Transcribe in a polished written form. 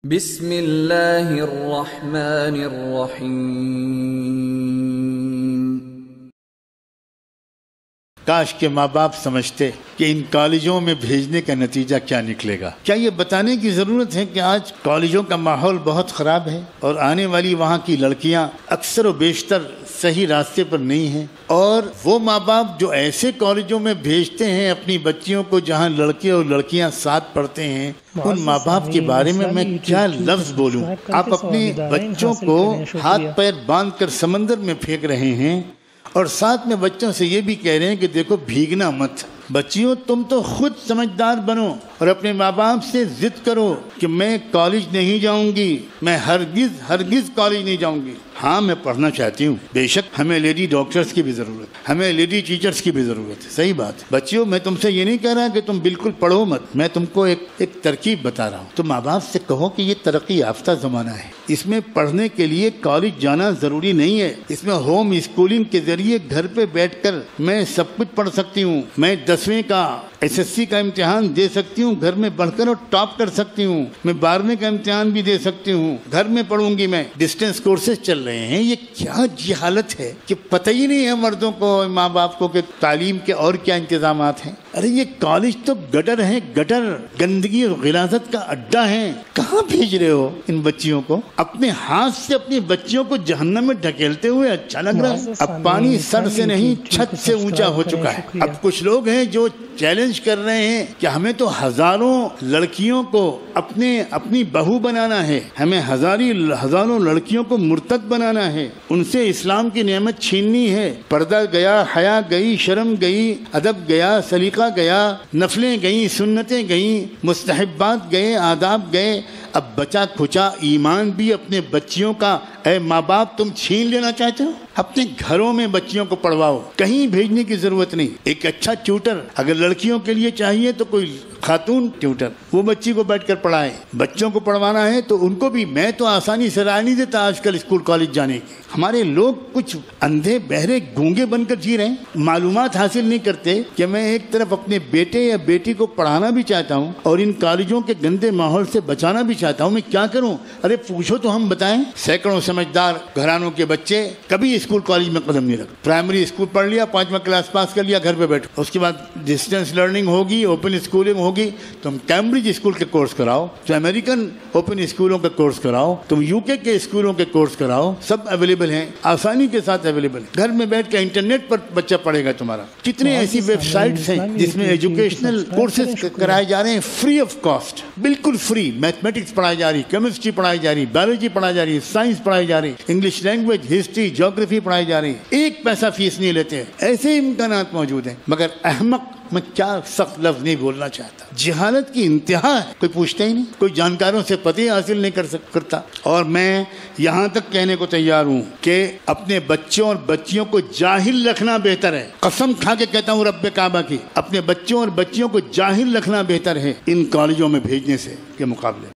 بسم اللہ الرحمن الرحیم۔ کاش کے ماں باپ سمجھتے کہ ان کالجوں میں بھیجنے کا نتیجہ کیا نکلے گا۔ کیا یہ بتانے کی ضرورت ہے کہ آج کالجوں کا ماحول بہت خراب ہے اور آنے والی وہاں کی لڑکیاں اکثر و بیشتر صحیح راستے پر نہیں ہیں، اور وہ ماں باپ جو ایسے کالجوں میں بھیجتے ہیں اپنی بچیوں کو جہاں لڑکے اور لڑکیاں ساتھ پڑھتے ہیں، ان ماں باپ کے بارے میں کیا لفظ بولوں۔ آپ اپنے بچوں کو ہاتھ پیر باندھ کر سمندر میں پھینک رہے ہیں اور ساتھ میں بچوں سے یہ بھی کہہ رہے ہیں کہ دیکھو بھیگنا مت۔ بچیوں تم تو خود سمجھدار بنو اور اپنے ماں باپ سے ضد کرو کہ میں کالج نہیں جاؤں گی، میں ہرگز کالج نہیں جاؤں گی۔ ہاں میں پڑھنا چاہتی ہوں، بے شک ہمیں لیڈی ڈاکٹرز کی بھی ضرورت ہے، ہمیں لیڈی ٹیچرز کی بھی ضرورت ہے، صحیح بات۔ بچیوں میں تم سے یہ نہیں کہہ رہا کہ تم بالکل پڑھو مت، میں تم کو ایک ترکیب بتا رہا ہوں۔ تو ماں باپ سے کہو کہ یہ ترقی یافتہ زمانہ ہے، اس میں پڑھنے کے لیے کالج جانا ضروری نہیں ہے، اس میں ہوم اسکولنگ کے ذریعے گھر پہ بیٹھ کر میں سب کچھ پڑھ سکتی ہوں، میں 10ویں کا SSC کا امتحان دے سکتی ہوں گھر میں پڑھ کر اور ٹاپ کر سکتی ہوں، میں 12ویں کا امتحان بھی دے سکتی ہوں، گھر میں پڑھوں گی میں۔ ڈسٹینس کورسز چل رہے ہیں، یہ کیا جہالت ہے کہ پتہ ہی نہیں ہے مردوں کو ماں باپ کو کہ تعلیم کے اور کیا انتظامات ہیں۔ ارے یہ کالج تو گٹر ہے، گٹر، گندگی اور غلاظت کا اڈا ہے۔ کہاں بھیج رہے ہو ان بچیوں کو؟ اپنے ہاتھ سے اپنی بچیوں کو جہنم میں ڈھکیلتے ہوئے اچھا لگ رہا ہے؟ اب پانی سر سے نہیں چھت سے اونچا ہو چکا ہے۔ اب کچھ لوگ ہیں جو چیلنج کر رہے ہیں کہ ہمیں تو ہزاروں لڑکیوں کو اپنی بہو بنانا ہے، ہمیں ہزاروں لڑکیوں کو مرتد بنانا ہے، ان سے اسلام کی نعمت چھیننی ہے۔ پردہ گیا، حیا گئی، شرم گئی، ادب گیا، سلیقہ گیا، نفلیں گئیں، سنتیں گئیں، مستحبات گئے، آداب گئے۔ اب بچا کھچا ایمان بھی اپنے بچیوں کا اے ماں باپ تم چھین لینا چاہتے ہو؟ اپنے گھروں میں بچیوں کو پڑھواؤ، کہیں بھیجنے کی ضرورت نہیں۔ ایک اچھا ٹیوٹر اگر لڑکیوں کے لیے چاہیے تو کوئی خاتون ٹیوٹر وہ بچی کو بیٹھ کر پڑھائے۔ بچوں کو پڑھوانا ہے تو ان کو بھی، میں تو آسانی سے رائے نہیں دیتا آج کل اسکول کالج جانے کی۔ ہمارے لوگ کچھ اندھے بہرے گونگے بن کر جی رہے ہیں، معلومات حاصل نہیں کرتے کہ میں ایک طرف اپنے بیٹے یا بیٹی کو پڑھانا بھی چاہتا ہوں اور ان کالجوں کے گندے ماحول سے بچانا بھی چاہتا ہوں، میں کیا کروں؟ ارے پوچھو تو ہم بتائیں۔ سینکڑوں سمجھدار گھرانوں کے بچے کبھی اسکول کالج میں قدم نہیں رکھتے، پرائمری اسکول پڑھ لیا، 5واں کلاس پاس کر لیا، گھر پہ بیٹھو، اس کے بعد ڈسٹینس لرننگ ہوگی، اوپن اسکولنگ ہوگی، تم کیمبرج اسکول کے کورس کراؤ، تو امریکن اوپن اسکولوں کے کورس کراؤ، تم UK کے اسکولوں کے کورس کراؤ، سب اویلیبل ہیں، آسانی کے ساتھ اویلیبل ہے۔ گھر میں بیٹھ کے انٹرنیٹ پر بچہ پڑھے گا تمہارا۔ کتنے ایسی ویب سائٹس ہیں جس میں ایجوکیشنل کورسز کرائے جا رہے ہیں فری آف کاسٹ، بالکل فری۔ میتھمیٹکس پڑھائی جا رہی، کیمسٹری پڑھائی جا رہی، بایولوجی پڑھائی جا رہی، سائنس پڑھائی جا رہی، انگلش لینگویج، ہسٹری، جیوگرافی پڑھائی جا رہی، ایک پیسہ فیس نہیں لیتے۔ ایسے امکانات موجود ہیں، مگر احمق میں کیا سخت لفظ نہیں بولنا چاہتا، جہالت کی انتہا ہے، کوئی پوچھتا ہی نہیں، کوئی جانکاروں سے پتہ حاصل نہیں کرتا۔ اور میں یہاں تک کہنے کو تیار ہوں کہ اپنے بچوں اور بچیوں کو جاہل رکھنا بہتر ہے، قسم کھا کے کہتا ہوں رب کعبہ کی، اپنے بچوں اور بچیوں کو جاہل رکھنا بہتر ہے ان کالجوں میں بھیجنے سے کے مقابلے۔